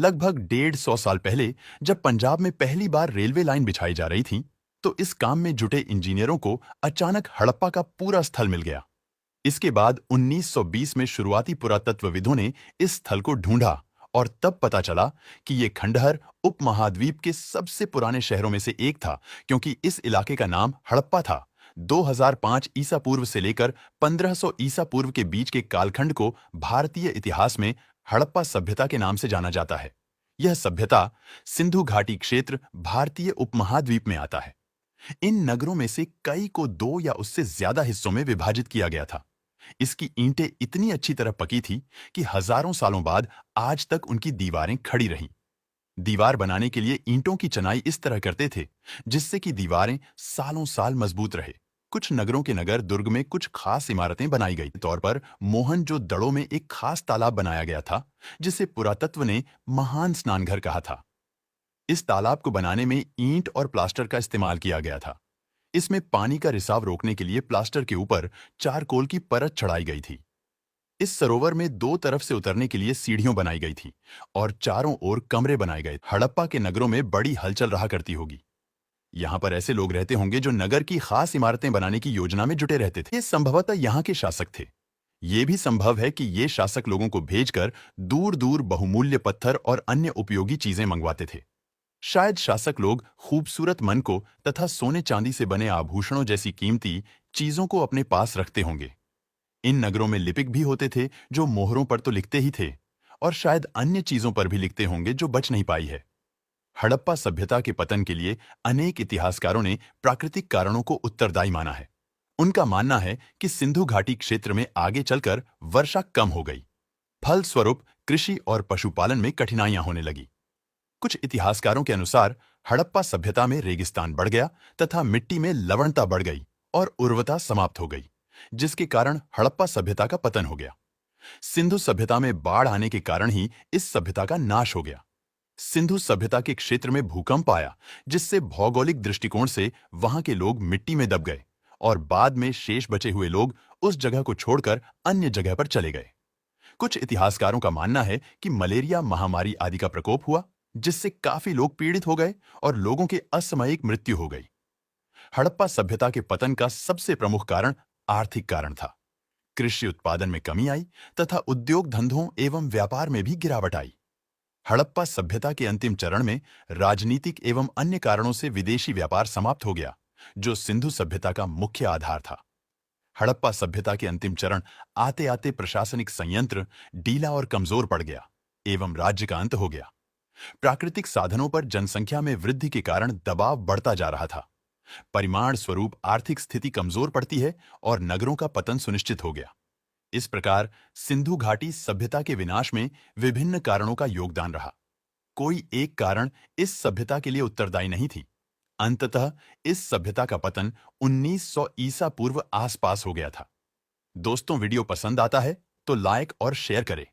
लगभग 150 साल पहले जब पंजाब में पहली बार रेलवे लाइन बिछाई जा रही थी, तो इस काम में जुटे इंजीनियरों को अचानक हड़प्पा का पूरा स्थल मिल गया। इसके बाद 1920 में शुरुआती पुरातत्वविदों ने इस स्थल को ढूंढा और तब पता चला कि ये खंडहर उपमहाद्वीप के सबसे पुराने शहरों में से एक था, क्योंकि इस इलाके का नाम हड़प्पा था। 2005 ईसा पूर्व से लेकर 1500 ईसा पूर्व के बीच के कालखंड को भारतीय इतिहास में हड़प्पा सभ्यता के नाम से जाना जाता है। यह सभ्यता सिंधु घाटी क्षेत्र भारतीय उपमहाद्वीप में आता है। इन नगरों में से कई को दो या उससे ज्यादा हिस्सों में विभाजित किया गया था। इसकी ईंटें इतनी अच्छी तरह पकी थी कि हजारों सालों बाद आज तक उनकी दीवारें खड़ी रहीं। दीवार बनाने के लिए ईंटों की चनाई इस तरह करते थे जिससे कि दीवारें सालों साल मजबूत रहे। कुछ नगरों के नगर दुर्ग में कुछ खास इमारतें बनाई गई। तौर पर मोहनजोदड़ो में एक खास तालाब बनाया गया था जिसे पुरातत्व ने महान स्नानघर कहा था। इस तालाब को बनाने में ईंट और प्लास्टर का इस्तेमाल किया गया था। इसमें पानी का रिसाव रोकने के लिए प्लास्टर के ऊपर चारकोल की परत चढ़ाई गई थी। इस सरोवर में दो तरफ से उतरने के लिए सीढ़ियां बनाई गई थी और चारों ओर कमरे बनाए गए। हड़प्पा के नगरों में बड़ी हलचल रहा करती होगी। यहाँ पर ऐसे लोग रहते होंगे जो नगर की खास इमारतें बनाने की योजना में जुटे रहते थे। ये संभवतः यहाँ के शासक थे। ये भी संभव है कि ये शासक लोगों को भेजकर दूर दूर बहुमूल्य पत्थर और अन्य उपयोगी चीजें मंगवाते थे। शायद शासक लोग खूबसूरत मन को तथा सोने चांदी से बने आभूषणों जैसी कीमती चीजों को अपने पास रखते होंगे। इन नगरों में लिपिक भी होते थे जो मोहरों पर तो लिखते ही थे और शायद अन्य चीजों पर भी लिखते होंगे जो बच नहीं पाई है। हड़प्पा सभ्यता के पतन के लिए अनेक इतिहासकारों ने प्राकृतिक कारणों को उत्तरदायी माना है। उनका मानना है कि सिंधु घाटी क्षेत्र में आगे चलकर वर्षा कम हो गई। फलस्वरूप कृषि और पशुपालन में कठिनाइयां होने लगी। कुछ इतिहासकारों के अनुसार हड़प्पा सभ्यता में रेगिस्तान बढ़ गया तथा मिट्टी में लवणता बढ़ गई और उर्वरता समाप्त हो गई, जिसके कारण हड़प्पा सभ्यता का पतन हो गया। सिंधु सभ्यता में बाढ़ आने के कारण ही इस सभ्यता का नाश हो गया। सिंधु सभ्यता के क्षेत्र में भूकंप आया, जिससे भौगोलिक दृष्टिकोण से वहां के लोग मिट्टी में दब गए और बाद में शेष बचे हुए लोग उस जगह को छोड़कर अन्य जगह पर चले गए। कुछ इतिहासकारों का मानना है कि मलेरिया महामारी आदि का प्रकोप हुआ, जिससे काफी लोग पीड़ित हो गए और लोगों की असामयिक मृत्यु हो गई। हड़प्पा सभ्यता के पतन का सबसे प्रमुख कारण आर्थिक कारण था। कृषि उत्पादन में कमी आई तथा उद्योग धंधों एवं व्यापार में भी गिरावट आई। हड़प्पा सभ्यता के अंतिम चरण में राजनीतिक एवं अन्य कारणों से विदेशी व्यापार समाप्त हो गया, जो सिंधु सभ्यता का मुख्य आधार था। हड़प्पा सभ्यता के अंतिम चरण आते आते प्रशासनिक संयंत्र ढीला और कमजोर पड़ गया एवं राज्य का अंत हो गया। प्राकृतिक साधनों पर जनसंख्या में वृद्धि के कारण दबाव बढ़ता जा रहा था। परिमाण स्वरूप आर्थिक स्थिति कमजोर पड़ती है और नगरों का पतन सुनिश्चित हो गया। इस प्रकार सिंधु घाटी सभ्यता के विनाश में विभिन्न कारणों का योगदान रहा। कोई एक कारण इस सभ्यता के लिए उत्तरदायी नहीं थी। अंततः इस सभ्यता का पतन 1900 ईसा पूर्व आसपास हो गया था। दोस्तों, वीडियो पसंद आता है तो लाइक और शेयर करें।